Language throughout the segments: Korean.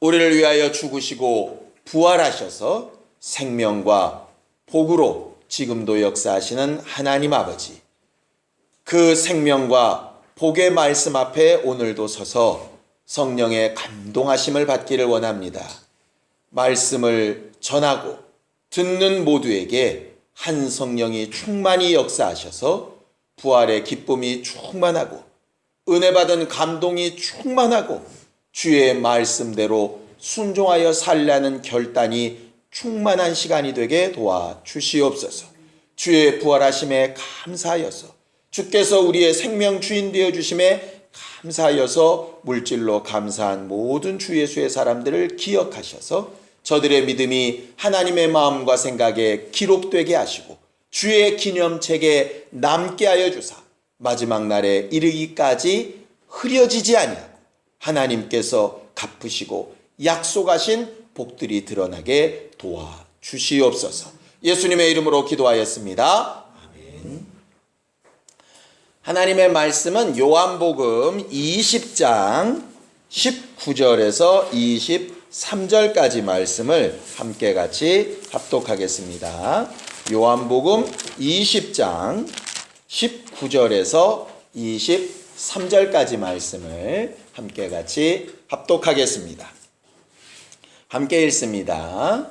우리를 위하여 죽으시고 부활하셔서 생명과 복으로 지금도 역사하시는 하나님 아버지, 그 생명과 복의 말씀 앞에 오늘도 서서 성령의 감동하심을 받기를 원합니다. 말씀을 전하고 듣는 모두에게 한 성령이 충만히 역사하셔서 부활의 기쁨이 충만하고 은혜 받은 감동이 충만하고 주의 말씀대로 순종하여 살라는 결단이 충만한 시간이 되게 도와주시옵소서. 주의 부활하심에 감사하여서 주께서 우리의 생명 주인 되어주심에 감사하여서 물질로 감사한 모든 주 예수의 사람들을 기억하셔서 저들의 믿음이 하나님의 마음과 생각에 기록되게 하시고 주의 기념책에 남게 하여 주사 마지막 날에 이르기까지 흐려지지 아니하고 하나님께서 갚으시고 약속하신 복들이 드러나게 도와주시옵소서. 예수님의 이름으로 기도하였습니다. 아멘. 하나님의 말씀은 요한복음 20장 19절에서 23절까지 말씀을 함께 같이 합독하겠습니다. 요한복음 20장 19절에서 23절까지 말씀을 함께 같이 합독하겠습니다. 함께 읽습니다.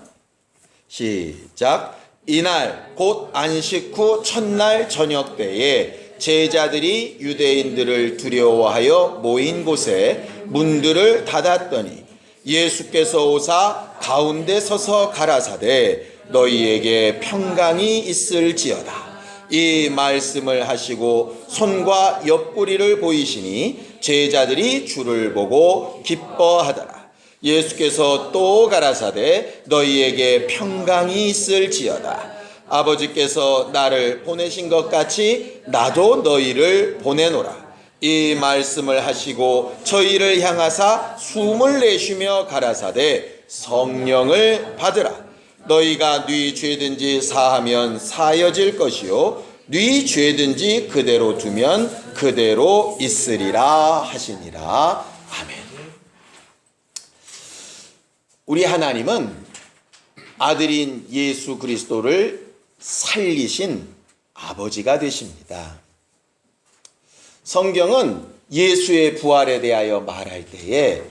시작. 이날 곧 안식 후 첫날 저녁 때에 제자들이 유대인들을 두려워하여 모인 곳에 문들을 닫았더니 예수께서 오사 가운데 서서 가라사대 너희에게 평강이 있을지어다. 이 말씀을 하시고 손과 옆구리를 보이시니 제자들이 주를 보고 기뻐하더라. 예수께서 또 가라사대 너희에게 평강이 있을지어다. 아버지께서 나를 보내신 것 같이 나도 너희를 보내노라. 이 말씀을 하시고 저희를 향하사 숨을 내쉬며 가라사대 성령을 받으라. 너희가 네 죄든지 사하면 사여질 것이요 네 죄든지 그대로 두면 그대로 있으리라 하시니라. 아멘. 우리 하나님은 아들인 예수 그리스도를 살리신 아버지가 되십니다. 성경은 예수의 부활에 대하여 말할 때에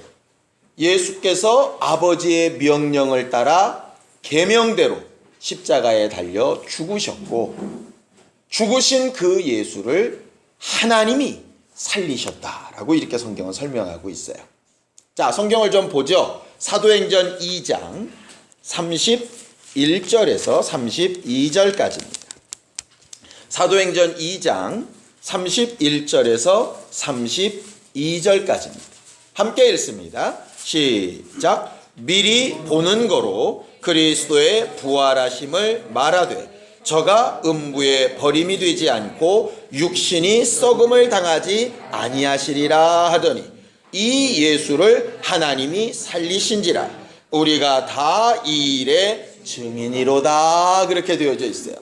예수께서 아버지의 명령을 따라 계명대로 십자가에 달려 죽으셨고 죽으신 그 예수를 하나님이 살리셨다라고 이렇게 성경은 설명하고 있어요. 자, 성경을 좀 보죠. 사도행전 2장 31절에서 32절까지입니다. 사도행전 2장 31절에서 32절까지입니다. 함께 읽습니다. 시작. 미리 보는 거로 그리스도의 부활하심을 말하되 저가 음부에 버림이 되지 않고 육신이 썩음을 당하지 아니하시리라 하더니 이 예수를 하나님이 살리신지라 우리가 다 이 일의 증인이로다. 그렇게 되어져 있어요.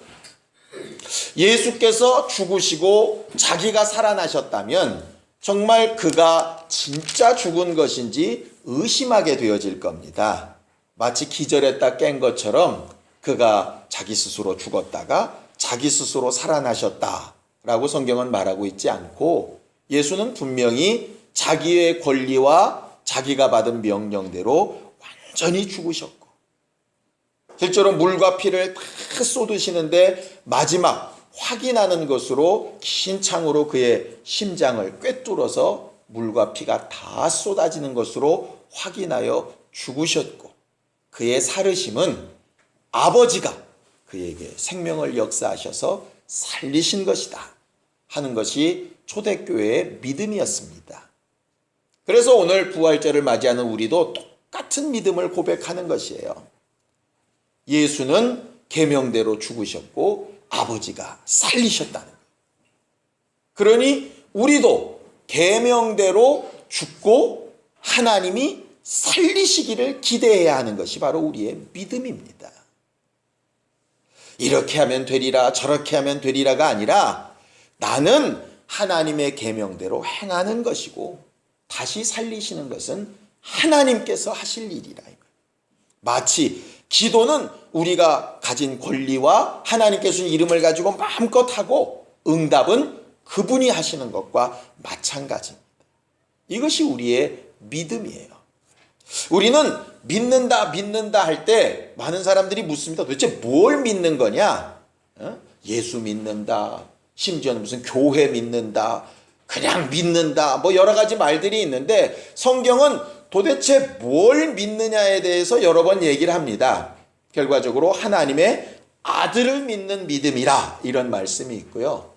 예수께서 죽으시고 자기가 살아나셨다면 정말 그가 진짜 죽은 것인지 의심하게 되어질 겁니다. 마치 기절했다 깬 것처럼 그가 자기 스스로 죽었다가 자기 스스로 살아나셨다라고 성경은 말하고 있지 않고 예수는 분명히 자기의 권리와 자기가 받은 명령대로 완전히 죽으셨고 실제로 물과 피를 다 쏟으시는데 마지막 확인하는 것으로 긴 창으로 그의 심장을 꿰뚫어서 물과 피가 다 쏟아지는 것으로 확인하여 죽으셨고 그의 살으심은 아버지가 그에게 생명을 역사하셔서 살리신 것이다 하는 것이 초대교회의 믿음이었습니다. 그래서 오늘 부활절을 맞이하는 우리도 똑같은 믿음을 고백하는 것이에요. 예수는 계명대로 죽으셨고 아버지가 살리셨다는 거예요. 그러니 우리도 계명대로 죽고 하나님이 살리시기를 기대해야 하는 것이 바로 우리의 믿음입니다. 이렇게 하면 되리라 저렇게 하면 되리라가 아니라 나는 하나님의 계명대로 행하는 것이고 다시 살리시는 것은 하나님께서 하실 일이라. 마치 기도는 우리가 가진 권리와 하나님께서 주신 이름을 가지고 마음껏 하고, 응답은 그분이 하시는 것과 마찬가지입니다. 이것이 우리의 믿음이에요. 우리는 믿는다 할 때 많은 사람들이 묻습니다. 도대체 뭘 믿는 거냐? 예수 믿는다, 심지어는 무슨 교회 믿는다, 그냥 믿는다, 뭐 여러 가지 말들이 있는데, 성경은 도대체 뭘 믿느냐에 대해서 여러 번 얘기를 합니다. 결과적으로 하나님의 아들을 믿는 믿음이라, 이런 말씀이 있고요.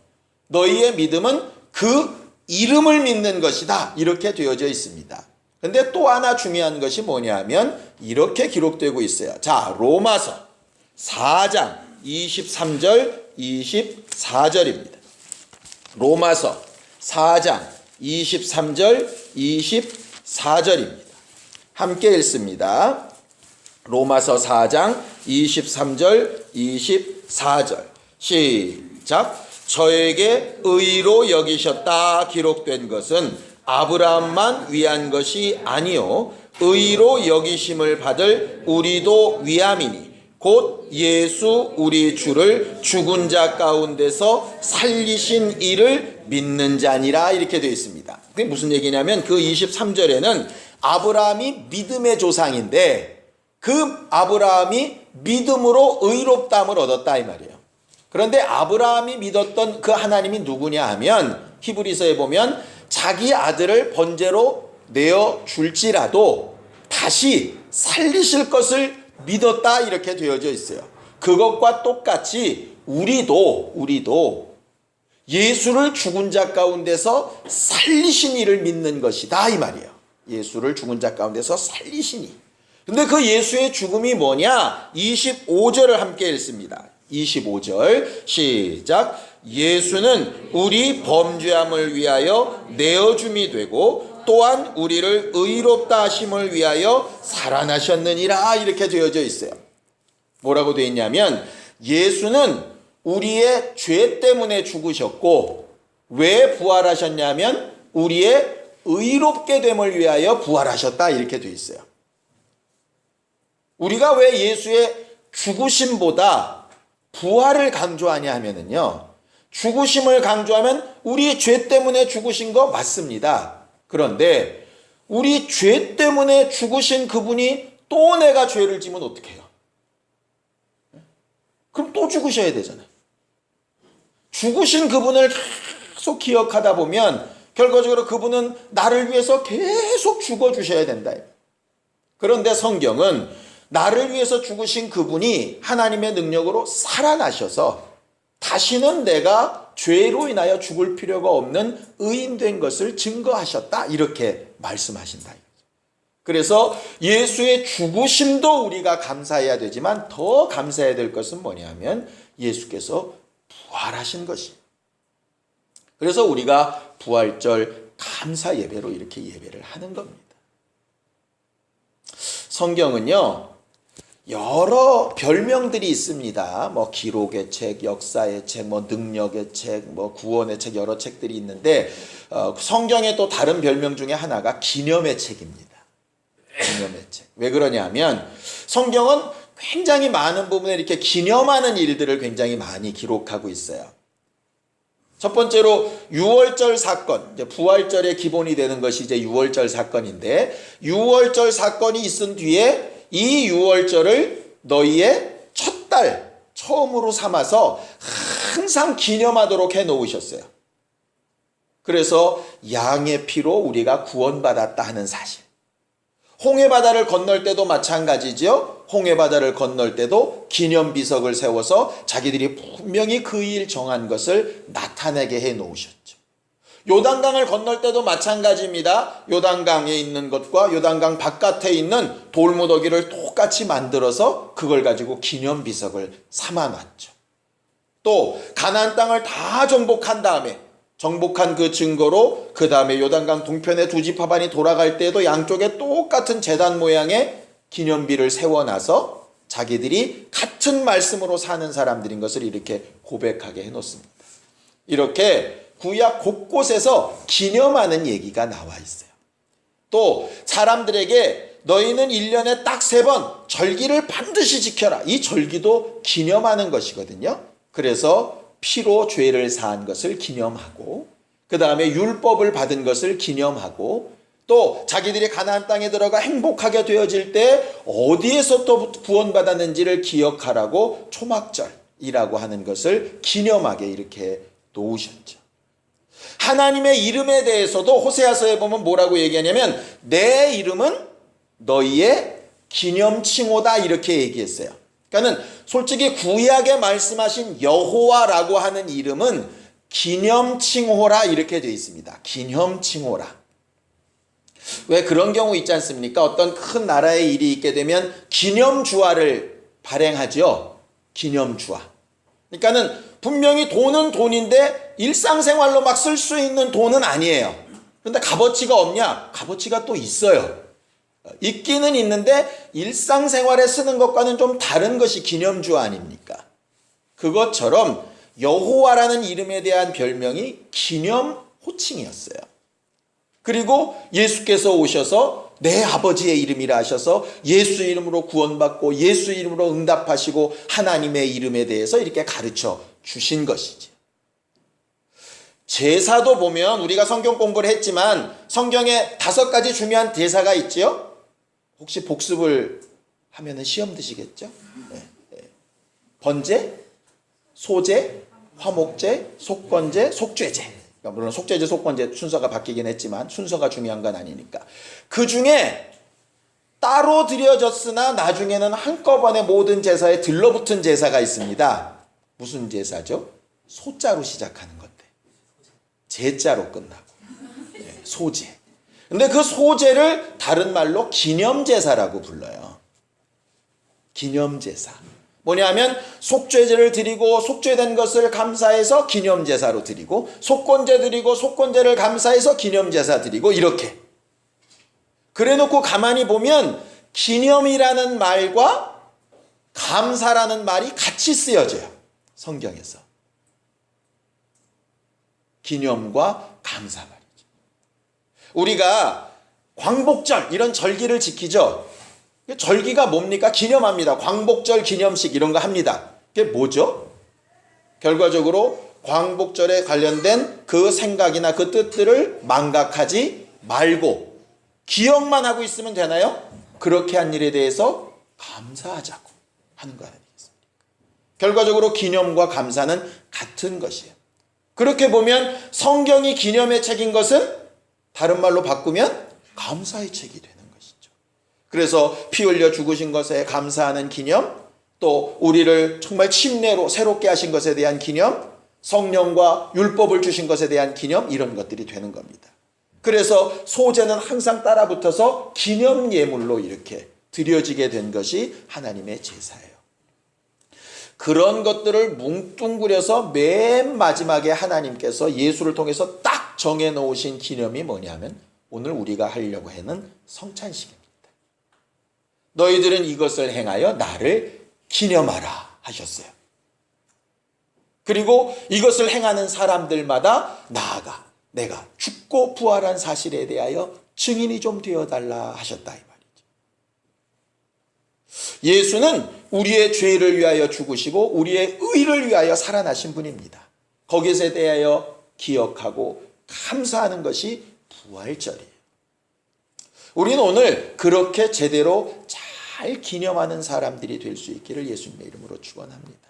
너희의 믿음은 그 이름을 믿는 것이다, 이렇게 되어져 있습니다. 근데 또 하나 중요한 것이 뭐냐면 이렇게 기록되고 있어요. 자, 로마서 4장 23절 24절입니다. 로마서 4장 23절 24절입니다. 함께 읽습니다. 로마서 4장 23절 24절 시작. 저에게 의로 여기셨다 기록된 것은 아브라함만 위한 것이 아니요 의로 여기심을 받을 우리도 위함이니 곧 예수 우리 주를 죽은 자 가운데서 살리신 이를 믿는 자니라, 이렇게 되어 있습니다. 그게 무슨 얘기냐면 그 23절에는 아브라함이 믿음의 조상인데 그 아브라함이 믿음으로 의롭다함을 얻었다, 이 말이에요. 그런데 아브라함이 믿었던 그 하나님이 누구냐 하면 히브리서에 보면 자기 아들을 번제로 내어 줄지라도 다시 살리실 것을 믿었다, 이렇게 되어져 있어요. 그것과 똑같이 우리도 예수를 죽은 자 가운데서 살리신 이를 믿는 것이다, 이 말이에요. 예수를 죽은 자 가운데서 살리신 이. 근데 그 예수의 죽음이 뭐냐? 25절을 함께 읽습니다. 25절 시작. 예수는 우리 범죄함을 위하여 내어줌이 되고 또한 우리를 의롭다 하심을 위하여 살아나셨느니라, 이렇게 되어져 있어요. 뭐라고 되어 있냐면 예수는 우리의 죄 때문에 죽으셨고 왜 부활하셨냐면 우리의 의롭게 됨을 위하여 부활하셨다, 이렇게 되어 있어요. 우리가 왜 예수의 죽으심보다 부활을 강조하냐 하면은요, 죽으심을 강조하면 우리 죄 때문에 죽으신 거 맞습니다. 그런데 우리 죄 때문에 죽으신 그분이 또 내가 죄를 지면 어떻게 해요? 그럼 또 죽으셔야 되잖아요. 죽으신 그분을 계속 기억하다 보면 결과적으로 그분은 나를 위해서 계속 죽어주셔야 된다. 그런데 성경은 나를 위해서 죽으신 그분이 하나님의 능력으로 살아나셔서 다시는 내가 죄로 인하여 죽을 필요가 없는 의인된 것을 증거하셨다, 이렇게 말씀하신다. 그래서 예수의 죽으심도 우리가 감사해야 되지만 더 감사해야 될 것은 뭐냐면 예수께서 부활하신 것이에요. 그래서 우리가 부활절 감사 예배로 이렇게 예배를 하는 겁니다. 성경은요, 여러 별명들이 있습니다. 뭐 기록의 책, 역사의 책, 뭐 능력의 책, 뭐 구원의 책, 여러 책들이 있는데 성경의 또 다른 별명 중에 하나가 기념의 책입니다. 기념의 책. 왜 그러냐면 성경은 굉장히 많은 부분에 이렇게 기념하는 일들을 굉장히 많이 기록하고 있어요. 첫 번째로 유월절 사건, 이제 부활절의 기본이 되는 것이 이제 유월절 사건인데, 유월절 사건이 있은 뒤에 이 유월절을 너희의 첫 달, 처음으로 삼아서 항상 기념하도록 해 놓으셨어요. 그래서 양의 피로 우리가 구원받았다 하는 사실. 홍해바다를 건널 때도 마찬가지죠. 홍해바다를 건널 때도 기념비석을 세워서 자기들이 분명히 그 일 정한 것을 나타내게 해 놓으셨죠. 요단강을 건널 때도 마찬가지입니다. 요단강에 있는 것과 요단강 바깥에 있는 돌무더기를 똑같이 만들어서 그걸 가지고 기념비석을 삼아놨죠. 또 가나안 땅을 다 정복한 다음에 정복한 그 증거로 그 다음에 요단강 동편에 두 지파반이 돌아갈 때에도 양쪽에 똑같은 제단 모양의 기념비를 세워놔서 자기들이 같은 말씀으로 사는 사람들인 것을 이렇게 고백하게 해놓습니다. 이렇게 구약 곳곳에서 기념하는 얘기가 나와 있어요. 또 사람들에게 너희는 1년에 딱 3번 절기를 반드시 지켜라. 이 절기도 기념하는 것이거든요. 그래서 피로 죄를 사한 것을 기념하고, 그 다음에 율법을 받은 것을 기념하고, 또 자기들이 가나안 땅에 들어가 행복하게 되어질 때 어디에서 또 구원받았는지를 기억하라고 초막절이라고 하는 것을 기념하게 이렇게 놓으셨죠. 하나님의 이름에 대해서도 호세아서에 보면 뭐라고 얘기하냐면 내 이름은 너희의 기념칭호다 이렇게 얘기했어요. 그러니까 솔직히 구약에 말씀하신 여호와라고 하는 이름은 기념칭호라 이렇게 되어 있습니다. 기념칭호라. 왜 그런 경우 있지 않습니까? 어떤 큰 나라의 일이 있게 되면 기념주화를 발행하죠. 기념주화. 그러니까는 분명히 돈은 돈인데 일상생활로 막 쓸 수 있는 돈은 아니에요. 그런데 값어치가 없냐? 값어치가 또 있어요. 있기는 있는데 일상생활에 쓰는 것과는 좀 다른 것이 기념주화 아닙니까? 그것처럼 여호와라는 이름에 대한 별명이 기념 호칭이었어요. 그리고 예수께서 오셔서 내 아버지의 이름이라 하셔서 예수 이름으로 구원받고 예수 이름으로 응답하시고 하나님의 이름에 대해서 이렇게 가르쳐 주신 것이지. 제사도 보면 우리가 성경 공부를 했지만 성경에 5가지 중요한 대사가 있지요. 혹시 복습을 하면은 시험 드시겠죠? 네. 번제, 소제, 화목제, 속건제, 속죄제. 그러니까 물론 속죄제, 속건제 순서가 바뀌긴 했지만 순서가 중요한 건 아니니까. 그 중에 따로 드려졌으나 나중에는 한꺼번에 모든 제사에 들러붙은 제사가 있습니다. 무슨 제사죠? 소자로 시작하는 건데 제자로 끝나고 소제. 근데 그 소제를 다른 말로 기념제사라고 불러요. 기념제사. 뭐냐면 속죄제를 드리고 속죄된 것을 감사해서 기념제사로 드리고 속건제 드리고 속건제를 감사해서 기념제사 드리고 이렇게. 그래놓고 가만히 보면 기념이라는 말과 감사라는 말이 같이 쓰여져요. 성경에서. 기념과 감사 말이죠. 우리가 광복절 이런 절기를 지키죠. 절기가 뭡니까? 기념합니다. 광복절 기념식 이런 거 합니다. 그게 뭐죠? 결과적으로 광복절에 관련된 그 생각이나 그 뜻들을 망각하지 말고 기억만 하고 있으면 되나요? 그렇게 한 일에 대해서 감사하자고 하는 거 아니겠습니까? 결과적으로 기념과 감사는 같은 것이에요. 그렇게 보면 성경이 기념의 책인 것은 다른 말로 바꾸면 감사의 책이 되는 것이죠. 그래서 피 흘려 죽으신 것에 감사하는 기념, 또 우리를 정말 침례로 새롭게 하신 것에 대한 기념, 성령과 율법을 주신 것에 대한 기념, 이런 것들이 되는 겁니다. 그래서 소제는 항상 따라붙어서 기념 예물로 이렇게 드려지게 된 것이 하나님의 제사예요. 그런 것들을 뭉뚱그려서 맨 마지막에 하나님께서 예수를 통해서 딱 정해놓으신 기념이 뭐냐면 오늘 우리가 하려고 하는 성찬식입니다. 너희들은 이것을 행하여 나를 기념하라 하셨어요. 그리고 이것을 행하는 사람들마다 나아가 내가 죽고 부활한 사실에 대하여 증인이 좀 되어달라 하셨다 이 말이죠. 예수는 우리의 죄를 위하여 죽으시고 우리의 의를 위하여 살아나신 분입니다. 거기에 대하여 기억하고 감사하는 것이 부활절이에요. 우리는 오늘 그렇게 제대로 잘 기념하는 사람들이 될 수 있기를 예수님의 이름으로 축원합니다.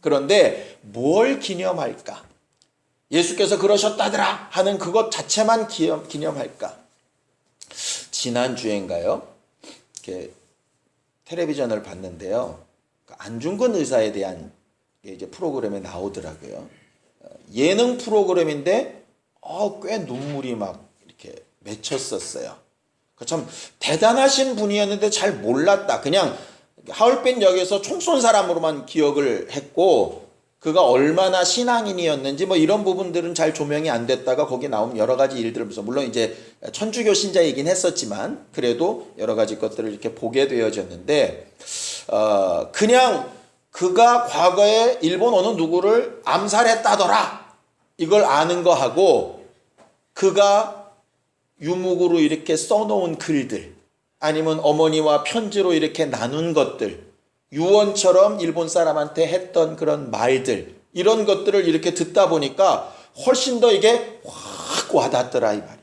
그런데 뭘 기념할까? 예수께서 그러셨다더라 하는 그것 자체만 기념할까? 지난주인가요? 이렇게 텔레비전을 봤는데요. 안중근 의사에 대한 이제 프로그램에 나오더라고요. 예능 프로그램인데 꽤 눈물이 막 이렇게 맺혔었어요. 참 대단하신 분이었는데 잘 몰랐다. 그냥 하얼빈 역에서 총 쏜 사람으로만 기억을 했고 그가 얼마나 신앙인이었는지 뭐 이런 부분들은 잘 조명이 안 됐다가 거기 나온 여러 가지 일들을 보면서 물론 이제 천주교 신자이긴 했었지만 그래도 여러 가지 것들을 이렇게 보게 되어졌는데 그냥 그가 과거에 일본 어느 누구를 암살했다더라 이걸 아는 거하고 그가 유목으로 이렇게 써놓은 글들, 아니면 어머니와 편지로 이렇게 나눈 것들, 유언처럼 일본 사람한테 했던 그런 말들, 이런 것들을 이렇게 듣다 보니까 훨씬 더 이게 확 와닿더라 이 말이죠.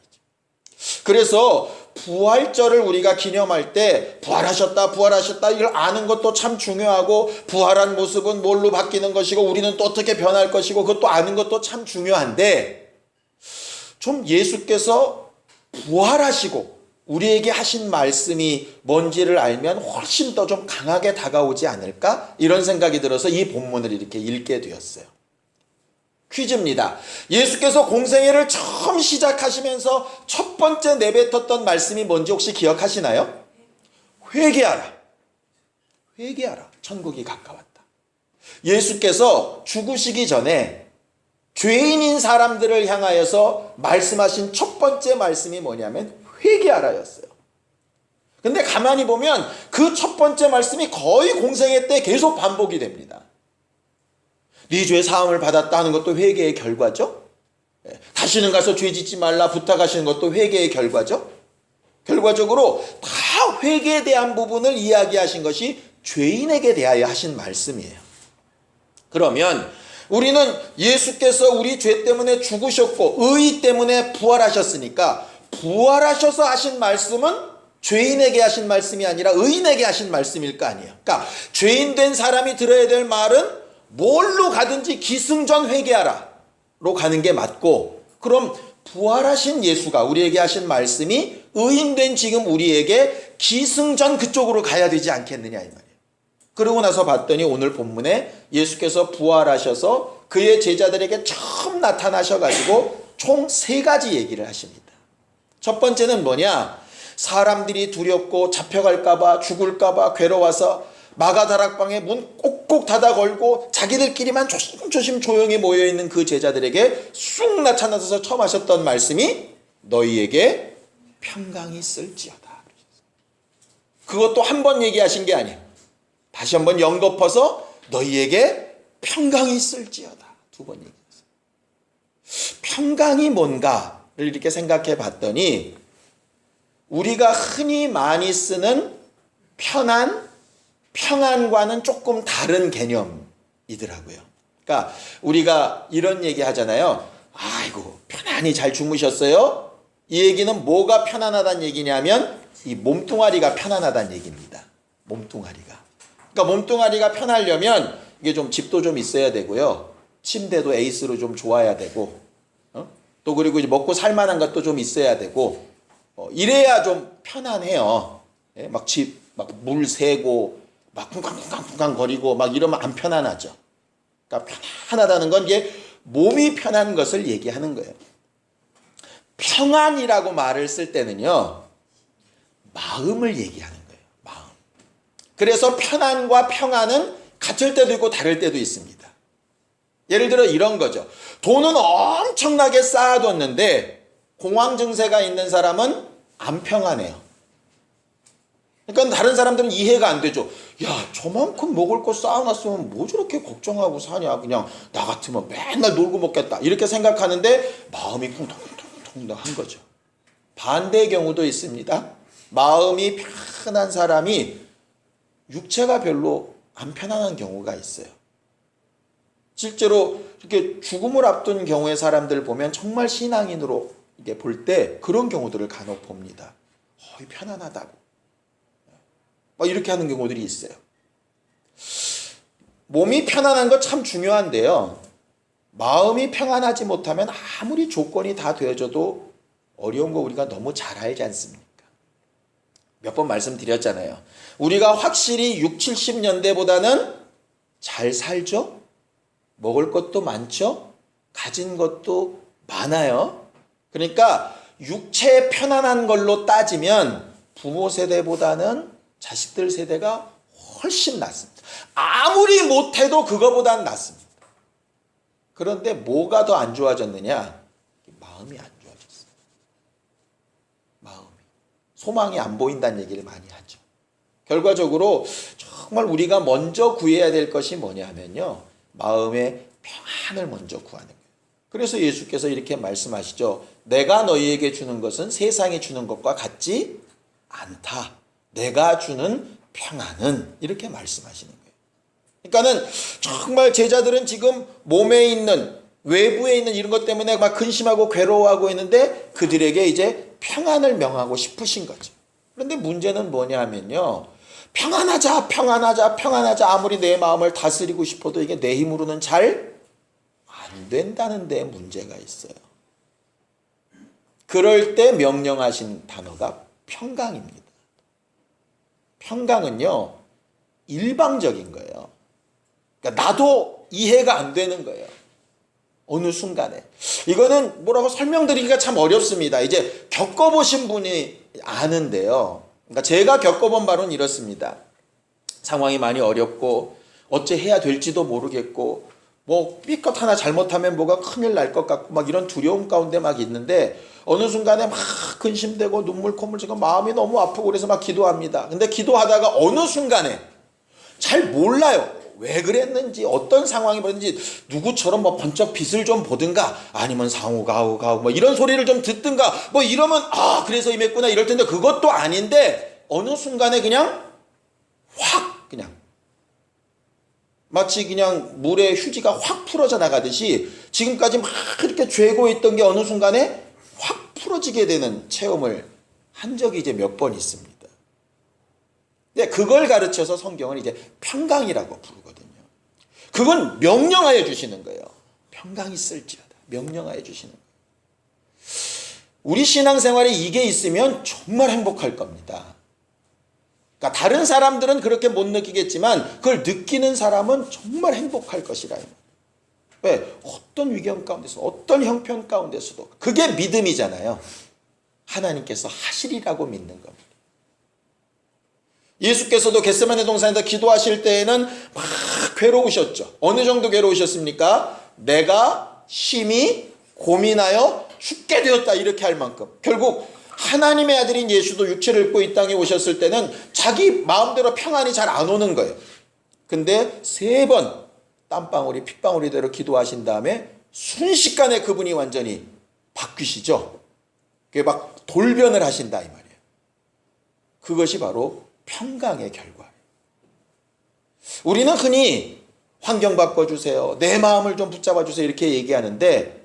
그래서 부활절을 우리가 기념할 때 부활하셨다 부활하셨다 이걸 아는 것도 참 중요하고, 부활한 모습은 뭘로 바뀌는 것이고 우리는 또 어떻게 변할 것이고 그것도 아는 것도 참 중요한데, 좀 예수께서 부활하시고 우리에게 하신 말씀이 뭔지를 알면 훨씬 더 좀 강하게 다가오지 않을까, 이런 생각이 들어서 이 본문을 이렇게 읽게 되었어요. 퀴즈입니다. 예수께서 공생애를 처음 시작하시면서 첫 번째 내뱉었던 말씀이 뭔지 혹시 기억하시나요? 회개하라. 회개하라. 천국이 가까웠다. 예수께서 죽으시기 전에 죄인인 사람들을 향하여서 말씀하신 첫 번째 말씀이 뭐냐면 회개하라였어요. 근데 가만히 보면 그 첫 번째 말씀이 거의 공생애 때 계속 반복이 됩니다. 네 죄 사함을 받았다 하는 것도 회개의 결과죠. 다시는 가서 죄 짓지 말라 부탁하시는 것도 회개의 결과죠. 결과적으로 다 회개에 대한 부분을 이야기하신 것이 죄인에게 대하여 하신 말씀이에요. 그러면 우리는 예수께서 우리 죄 때문에 죽으셨고 의 때문에 부활하셨으니까, 부활하셔서 하신 말씀은 죄인에게 하신 말씀이 아니라 의인에게 하신 말씀일 거 아니에요. 그러니까 죄인 된 사람이 들어야 될 말은 뭘로 가든지 기승전 회개하라로 가는 게 맞고, 그럼 부활하신 예수가 우리에게 하신 말씀이 의인된 지금 우리에게 기승전 그쪽으로 가야 되지 않겠느냐 이 말이에요. 그러고 나서 봤더니 오늘 본문에 예수께서 부활하셔서 그의 제자들에게 처음 나타나셔가지고 총 3가지 얘기를 하십니다. 첫 번째는 뭐냐? 사람들이 두렵고 잡혀갈까봐 죽을까봐 괴로워서 마가다락방에 문 꼭꼭 닫아 걸고 자기들끼리만 조심조심 조용히 모여있는 그 제자들에게 쑥 나타나셔서 처음 하셨던 말씀이 너희에게 평강이 있을지어다. 그것도 한 번 얘기하신 게 아니에요. 다시 한번 연거퍼서 너희에게 평강이 있을지어다. 2번 얘기했어요. 평강이 뭔가를 이렇게 생각해 봤더니 우리가 흔히 많이 쓰는 평안과는 조금 다른 개념이더라고요. 그러니까 우리가 이런 얘기 하잖아요. 아이고 편안히 잘 주무셨어요? 이 얘기는 뭐가 편안하다는 얘기냐면 이 몸뚱아리가 편안하다는 얘기입니다. 몸뚱아리가. 그러니까 몸뚱아리가 편하려면 이게 좀 집도 좀 있어야 되고요. 침대도 에이스로 좀 좋아야 되고, 또 그리고 이제 먹고 살만한 것도 좀 있어야 되고, 이래야 좀 편안해요. 예? 막 물 새고 막 쿵쾅쿵쾅쿵쾅 거리고 막 이러면 안 편안하죠. 그러니까 편안하다는 건 이게 몸이 편한 것을 얘기하는 거예요. 평안이라고 말을 쓸 때는요, 마음을 얘기하는 거예요. 마음. 그래서 편안과 평안은 같을 때도 있고 다를 때도 있습니다. 예를 들어 이런 거죠. 돈은 엄청나게 쌓아뒀는데 공황 증세가 있는 사람은 안 평안해요. 그러니까 다른 사람들은 이해가 안 되죠. 야, 저만큼 먹을 거 쌓아놨으면 뭐 저렇게 걱정하고 사냐. 그냥 나 같으면 맨날 놀고 먹겠다. 이렇게 생각하는데 마음이 쿵텅쿵텅한 거죠. 반대의 경우도 있습니다. 마음이 편한 사람이 육체가 별로 안 편안한 경우가 있어요. 실제로 이렇게 죽음을 앞둔 경우의 사람들 보면 정말 신앙인으로 이게 볼 때 그런 경우들을 간혹 봅니다. 편안하다고. 이렇게 하는 경우들이 있어요. 몸이 편안한 거 참 중요한데요. 마음이 평안하지 못하면 아무리 조건이 다 되어져도 어려운 거 우리가 너무 잘 알지 않습니까? 몇 번 말씀드렸잖아요. 우리가 확실히 60, 70년대보다는 잘 살죠? 먹을 것도 많죠? 가진 것도 많아요. 그러니까 육체의 편안한 걸로 따지면 부모 세대보다는 자식들 세대가 훨씬 낫습니다. 아무리 못해도 그거보단 낫습니다. 그런데 뭐가 더 안 좋아졌느냐? 마음이 안 좋아졌어요. 마음이. 소망이 안 보인다는 얘기를 많이 하죠. 결과적으로 정말 우리가 먼저 구해야 될 것이 뭐냐 하면요, 마음의 평안을 먼저 구하는 거예요. 그래서 예수께서 이렇게 말씀하시죠. 내가 너희에게 주는 것은 세상이 주는 것과 같지 않다. 내가 주는 평안은, 이렇게 말씀하시는 거예요. 그러니까는 정말 제자들은 지금 몸에 있는, 외부에 있는 이런 것 때문에 막 근심하고 괴로워하고 있는데 그들에게 이제 평안을 명하고 싶으신 거죠. 그런데 문제는 뭐냐 하면요, 평안하자 평안하자 평안하자 아무리 내 마음을 다스리고 싶어도 이게 내 힘으로는 잘 안 된다는 데 문제가 있어요. 그럴 때 명령하신 단어가 평강입니다. 평강은요, 일방적인 거예요. 그러니까 나도 이해가 안 되는 거예요. 어느 순간에. 이거는 뭐라고 설명드리기가 참 어렵습니다. 이제 겪어보신 분이 아는데요. 그러니까 제가 겪어본 바로는 이렇습니다. 상황이 많이 어렵고 어째 해야 될지도 모르겠고 뭐 삐끗 하나 잘못하면 뭐가 큰일 날 것 같고 막 이런 두려움 가운데 막 있는데 어느 순간에 막 근심되고 눈물 콧물 지고 마음이 너무 아프고 그래서 막 기도합니다. 근데 기도하다가 어느 순간에 잘 몰라요. 왜 그랬는지, 어떤 상황이 벌었는지, 누구처럼 뭐 번쩍 빛을 좀 보든가, 아니면 상우가우가우 뭐 이런 소리를 좀 듣든가, 뭐 이러면 아 그래서 임했구나 이럴 텐데 그것도 아닌데 어느 순간에 그냥 확 그냥 마치 그냥 물에 휴지가 확 풀어져 나가듯이 지금까지 막 이렇게 죄고 있던 게 어느 순간에 확 풀어지게 되는 체험을 한 적이 이제 몇 번 있습니다. 근데 그걸 가르쳐서 성경은 이제 평강이라고 부르거든요. 그건 명령하여 주시는 거예요. 평강이 있을지어다. 명령하여 주시는 거예요. 우리 신앙생활에 이게 있으면 정말 행복할 겁니다. 그러니까 다른 사람들은 그렇게 못 느끼겠지만 그걸 느끼는 사람은 정말 행복할 것이라. 왜? 어떤 위경 가운데서, 어떤 형편 가운데서도 그게 믿음이잖아요. 하나님께서 하시리라고 믿는 겁니다. 예수께서도 겟세마네 동산에서 기도하실 때에는 막 괴로우셨죠. 어느 정도 괴로우셨습니까? 내가 심히 고민하여 죽게 되었다, 이렇게 할 만큼. 결국 하나님의 아들인 예수도 육체를 입고 이 땅에 오셨을 때는 자기 마음대로 평안이 잘 안 오는 거예요. 근데 3번 땀방울이 핏방울이대로 기도하신 다음에 순식간에 그분이 완전히 바뀌시죠. 그게 막 돌변을 하신다 이 말이에요. 그것이 바로 평강의 결과예요. 우리는 흔히 환경 바꿔주세요, 내 마음을 좀 붙잡아 주세요 이렇게 얘기하는데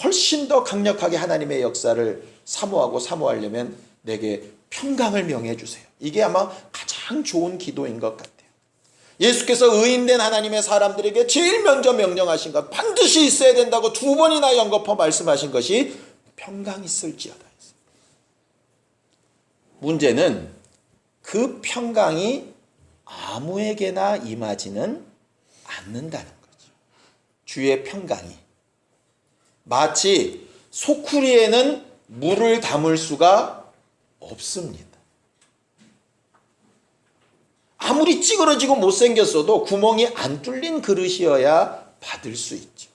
훨씬 더 강력하게 하나님의 역사를 사모하려면 내게 평강을 명해 주세요. 이게 아마 가장 좋은 기도인 것 같아요. 예수께서 의인된 하나님의 사람들에게 제일 먼저 명령하신 것, 반드시 있어야 된다고 2번이나 연거푸 말씀하신 것이 평강이 있을지어다. 문제는 그 평강이 아무에게나 임하지는 않는다는 거죠. 주의 평강이 마치 소쿠리에는 물을 담을 수가 없습니다. 아무리 찌그러지고 못생겼어도 구멍이 안 뚫린 그릇이어야 받을 수 있죠.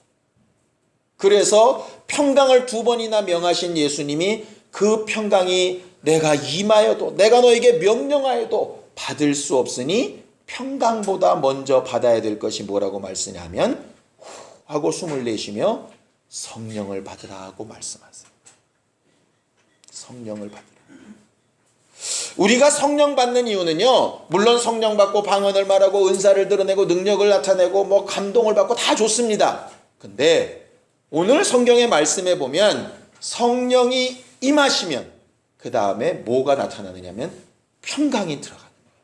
그래서 평강을 2번이나 명하신 예수님이 그 평강이 내가 임하여도, 내가 너에게 명령하여도 받을 수 없으니 평강보다 먼저 받아야 될 것이 뭐라고 말씀하냐면 후 하고 숨을 내쉬며 성령을 받으라 하고 말씀하세요. 성령을 받으라. 우리가 성령 받는 이유는요, 물론 성령 받고 방언을 말하고 은사를 드러내고 능력을 나타내고 뭐 감동을 받고 다 좋습니다. 근데 오늘 성경의 말씀에 보면 성령이 임하시면 그 다음에 뭐가 나타나느냐면 평강이 들어가는 거예요.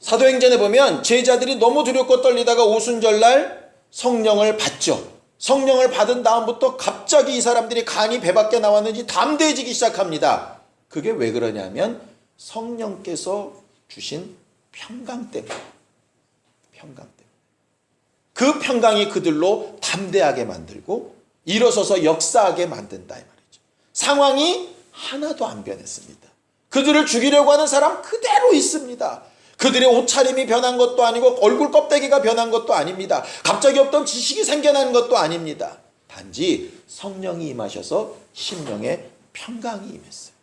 사도행전에 보면 제자들이 너무 두렵고 떨리다가 오순절날 성령을 받죠. 성령을 받은 다음부터 갑자기 이 사람들이 간이 배 밖에 나왔는지 담대해지기 시작합니다. 그게 왜 그러냐면 성령께서 주신 평강 때문에. 평강 때문에. 그 평강이 그들로 담대하게 만들고 일어서서 역사하게 만든다 이 말이죠. 상황이 하나도 안 변했습니다. 그들을 죽이려고 하는 사람 그대로 있습니다. 그들의 옷차림이 변한 것도 아니고 얼굴 껍데기가 변한 것도 아닙니다. 갑자기 없던 지식이 생겨난 것도 아닙니다. 단지 성령이 임하셔서 심령에 평강이 임했어요.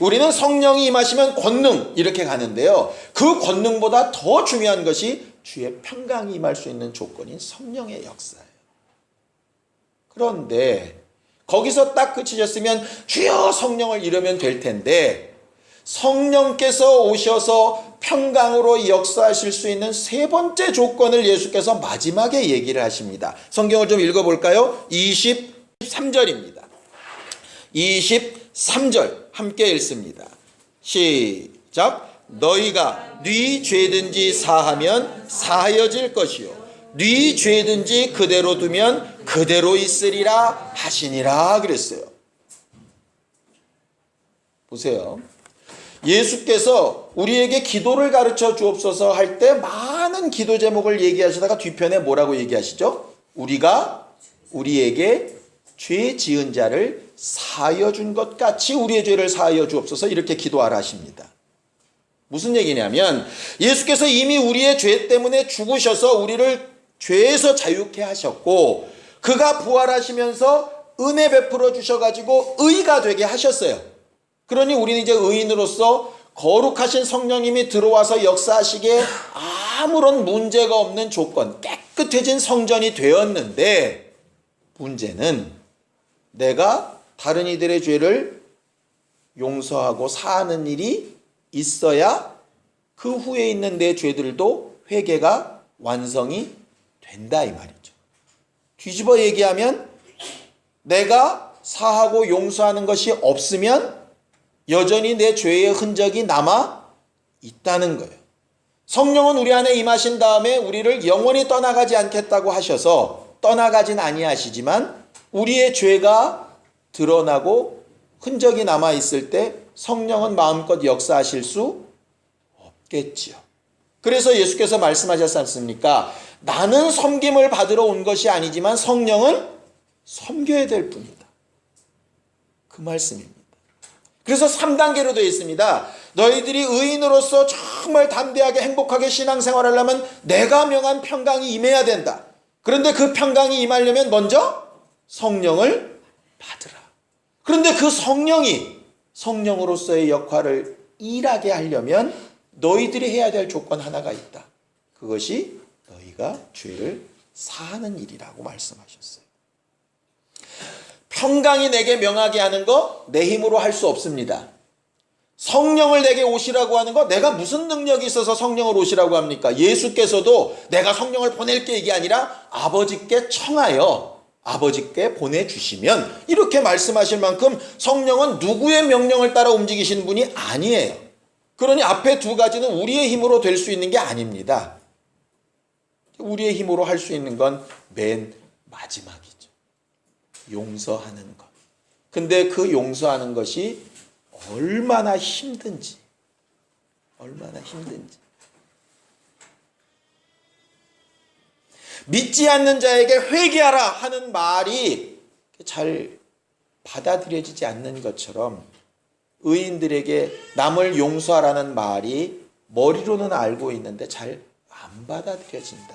우리는 성령이 임하시면 권능 이렇게 가는데요. 그 권능보다 더 중요한 것이 주의 평강이 임할 수 있는 조건인 성령의 역사예요. 그런데 거기서 딱 그치셨으면 주여 성령을 이루면 될 텐데, 성령께서 오셔서 평강으로 역사하실 수 있는 세 번째 조건을 예수께서 마지막에 얘기를 하십니다. 성경을 좀 읽어볼까요? 23절입니다. 23절 함께 읽습니다. 시작. 너희가 네 죄든지 사하면 사하여질 것이요 네 죄든지 그대로 두면 그대로 있으리라 하시니라 그랬어요. 보세요. 예수께서 우리에게 기도를 가르쳐 주옵소서 할 때 많은 기도 제목을 얘기하시다가 뒤편에 뭐라고 얘기하시죠? 우리가 우리에게 죄 지은 자를 사하여 준 것 같이 우리의 죄를 사하여 주옵소서 이렇게 기도하라 하십니다. 무슨 얘기냐면 예수께서 이미 우리의 죄 때문에 죽으셔서 우리를 죄에서 자유케 하셨고, 그가 부활하시면서 은혜 베풀어 주셔가지고 의가 되게 하셨어요. 그러니 우리는 이제 의인으로서 거룩하신 성령님이 들어와서 역사하시기에 아무런 문제가 없는 조건, 깨끗해진 성전이 되었는데, 문제는 내가 다른 이들의 죄를 용서하고 사하는 일이 있어야 그 후에 있는 내 죄들도 회개가 완성이 된다 이 말이죠. 뒤집어 얘기하면 내가 사하고 용서하는 것이 없으면 여전히 내 죄의 흔적이 남아 있다는 거예요. 성령은 우리 안에 임하신 다음에 우리를 영원히 떠나가지 않겠다고 하셔서 떠나가진 아니하시지만 우리의 죄가 드러나고 흔적이 남아 있을 때 성령은 마음껏 역사하실 수 없겠지요. 그래서 예수께서 말씀하셨지 않습니까? 나는 섬김을 받으러 온 것이 아니지만 성령은 섬겨야 될 뿐이다. 그 말씀입니다. 그래서 3단계로 되어 있습니다. 너희들이 의인으로서 정말 담대하게 행복하게 신앙생활을 하려면 내가 명한 평강이 임해야 된다. 그런데 그 평강이 임하려면 먼저 성령을 받으라. 그런데 그 성령이 성령으로서의 역할을 일하게 하려면 너희들이 해야 될 조건 하나가 있다. 그것이 너희가 죄를 사하는 일이라고 말씀하셨어요. 평강이 내게 명하게 하는 거 내 힘으로 할 수 없습니다. 성령을 내게 오시라고 하는 거 내가 무슨 능력이 있어서 성령을 오시라고 합니까? 예수께서도 내가 성령을 보낼게 이게 아니라 아버지께 청하여 아버지께 보내주시면 이렇게 말씀하실 만큼 성령은 누구의 명령을 따라 움직이시는 분이 아니에요. 그러니 앞에 두 가지는 우리의 힘으로 될 수 있는 게 아닙니다. 우리의 힘으로 할 수 있는 건 맨 마지막이죠. 용서하는 것. 근데 그 용서하는 것이 얼마나 힘든지. 믿지 않는 자에게 회개하라 하는 말이 잘 받아들여지지 않는 것처럼 의인들에게 남을 용서하라는 말이 머리로는 알고 있는데 잘 안 받아들여진다.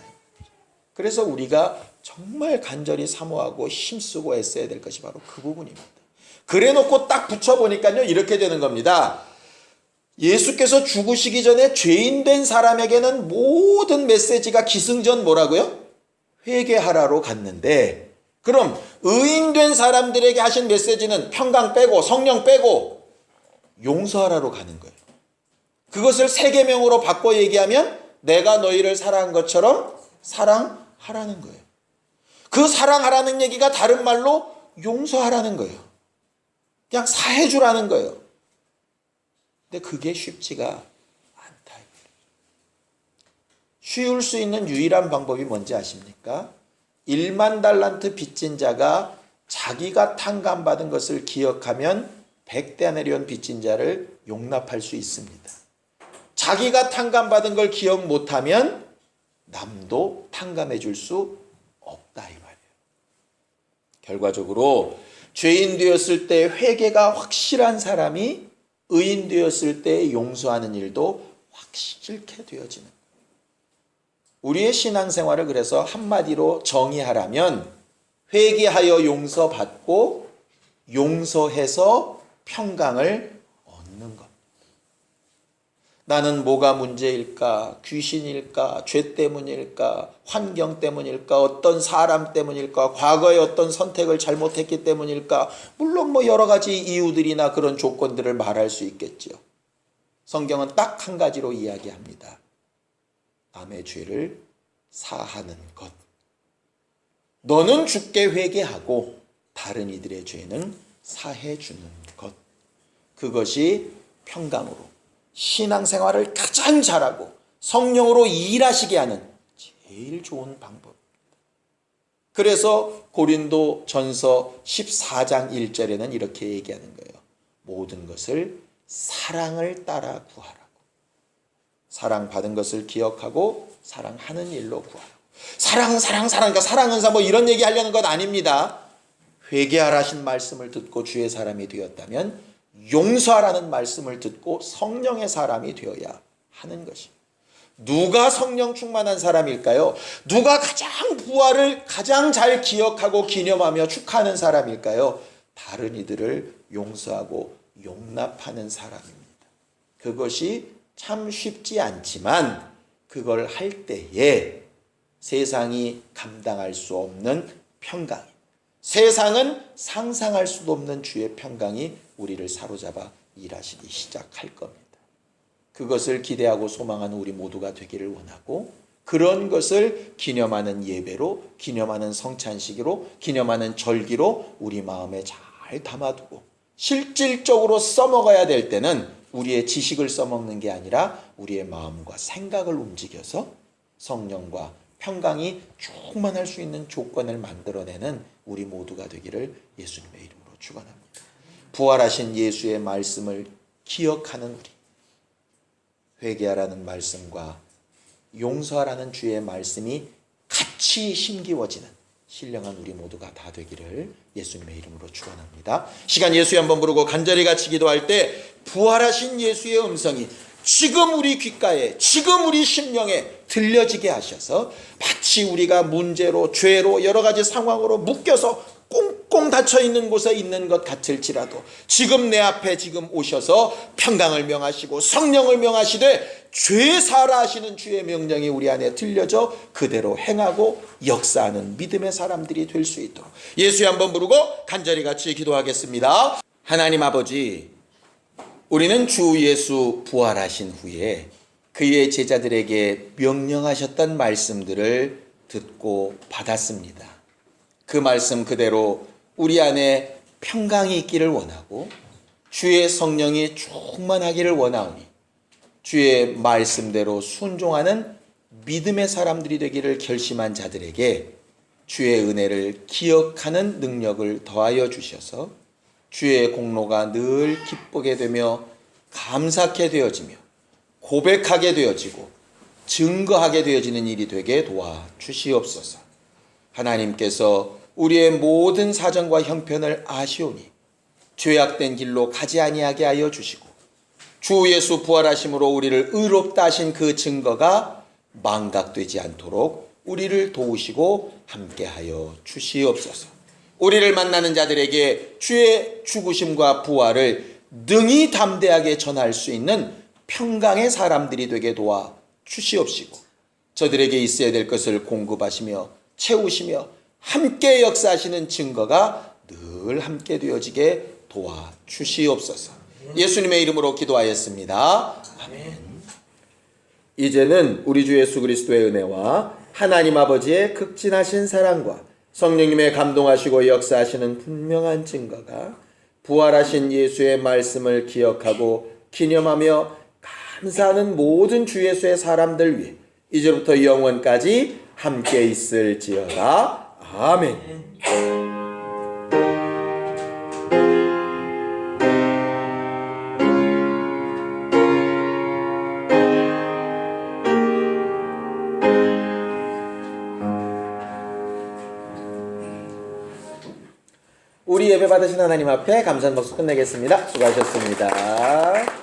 그래서 우리가 정말 간절히 사모하고 힘쓰고 애써야 될 것이 바로 그 부분입니다. 그래놓고 딱 붙여보니까요 이렇게 되는 겁니다. 예수께서 죽으시기 전에 죄인 된 사람에게는 모든 메시지가 기승전 뭐라고요? 회개하라로 갔는데, 그럼 의인 된 사람들에게 하신 메시지는 평강 빼고 성령 빼고 용서하라로 가는 거예요. 그것을 세 계명으로 바꿔 얘기하면 내가 너희를 사랑한 것처럼 사랑하라는 거예요. 그 사랑하라는 얘기가 다른 말로 용서하라는 거예요. 그냥 사해주라는 거예요. 근데 그게 쉽지가 않다. 쉬울 수 있는 유일한 방법이 뭔지 아십니까? 1만 달란트 빚진 자가 자기가 탕감받은 것을 기억하면 100데나리온 빚진 자를 용납할 수 있습니다. 자기가 탕감받은 걸 기억 못하면 남도 탕감해 줄 수 없다 이 말이에요. 결과적으로 죄인 되었을 때 회개가 확실한 사람이 의인 되었을 때 용서하는 일도 확실케 되어지는 거예요. 우리의 신앙생활을 그래서 한마디로 정의하라면 회개하여 용서받고 용서해서 평강을 얻는 것. 나는 뭐가 문제일까? 귀신일까? 죄 때문일까? 환경 때문일까? 어떤 사람 때문일까? 과거에 어떤 선택을 잘못했기 때문일까? 물론 뭐 여러 가지 이유들이나 그런 조건들을 말할 수 있겠죠. 성경은 딱 한 가지로 이야기합니다. 남의 죄를 사하는 것. 너는 주께 회개하고 다른 이들의 죄는 사해 주는 것. 그것이 평강으로 신앙생활을 가장 잘하고 성령으로 일하시게 하는 제일 좋은 방법. 그래서 고린도 전서 14장 1절에는 이렇게 얘기하는 거예요. 모든 것을 사랑을 따라 구하라고. 사랑받은 것을 기억하고 사랑하는 일로 구하라고. 사랑. 그러니까 사랑은사 뭐 이런 얘기 하려는 것 아닙니다. 회개하라신 말씀을 듣고 주의 사람이 되었다면 용서하라는 말씀을 듣고 성령의 사람이 되어야 하는 것입니다. 누가 성령 충만한 사람일까요? 누가 가장 부활을 가장 잘 기억하고 기념하며 축하하는 사람일까요? 다른 이들을 용서하고 용납하는 사람입니다. 그것이 참 쉽지 않지만 그걸 할 때에 세상이 감당할 수 없는 평강, 세상은 상상할 수도 없는 주의 평강이 우리를 사로잡아 일하시기 시작할 겁니다. 그것을 기대하고 소망하는 우리 모두가 되기를 원하고, 그런 것을 기념하는 예배로, 기념하는 성찬식으로, 기념하는 절기로 우리 마음에 잘 담아두고 실질적으로 써먹어야 될 때는 우리의 지식을 써먹는 게 아니라 우리의 마음과 생각을 움직여서 성령과 평강이 충만할 수 있는 조건을 만들어내는 우리 모두가 되기를 예수님의 이름으로 축원합니다. 부활하신 예수의 말씀을 기억하는 우리, 회개하라는 말씀과 용서하라는 주의 말씀이 같이 힘기워지는 신령한 우리 모두가 다 되기를 예수님의 이름으로 축원합니다. 시간 예수에 한번 부르고 간절히 같이 기도할 때 부활하신 예수의 음성이 지금 우리 귓가에, 지금 우리 심령에 들려지게 하셔서 마치 우리가 문제로, 죄로, 여러 가지 상황으로 묶여서 꽁꽁 닫혀있는 곳에 있는 것 같을지라도 지금 내 앞에 지금 오셔서 평강을 명하시고 성령을 명하시되 죄 사라 하시는 주의 명령이 우리 안에 들려져 그대로 행하고 역사하는 믿음의 사람들이 될 수 있도록 예수의 한번 부르고 간절히 같이 기도하겠습니다. 하나님 아버지, 우리는 주 예수 부활하신 후에 그의 제자들에게 명령하셨던 말씀들을 듣고 받았습니다. 그 말씀 그대로 우리 안에 평강이 있기를 원하고 주의 성령이 충만하기를 원하오니 주의 말씀대로 순종하는 믿음의 사람들이 되기를 결심한 자들에게 주의 은혜를 기억하는 능력을 더하여 주셔서 주의 공로가 늘 기쁘게 되며 감사케 되어지며 고백하게 되어지고 증거하게 되어지는 일이 되게 도와주시옵소서. 하나님께서 우리의 모든 사정과 형편을 아시오니 죄악된 길로 가지 아니하게 하여 주시고 주 예수 부활하심으로 우리를 의롭다 하신 그 증거가 망각되지 않도록 우리를 도우시고 함께하여 주시옵소서. 우리를 만나는 자들에게 주의 죽으심과 부활을 능히 담대하게 전할 수 있는 평강의 사람들이 되게 도와 주시옵시고 저들에게 있어야 될 것을 공급하시며 채우시며 함께 역사하시는 증거가 늘 함께 되어지게 도와 주시옵소서. 예수님의 이름으로 기도하였습니다. 아멘. 이제는 우리 주 예수 그리스도의 은혜와 하나님 아버지의 극진하신 사랑과 성령님의 감동하시고 역사하시는 분명한 증거가 부활하신 예수의 말씀을 기억하고 기념하며 감사하는 모든 주 예수의 사람들 위해 이제부터 영원까지 함께 있을지어다. 아멘. 우리 예배 받으신 하나님 앞에 감사한 박수 끝내겠습니다. 수고하셨습니다.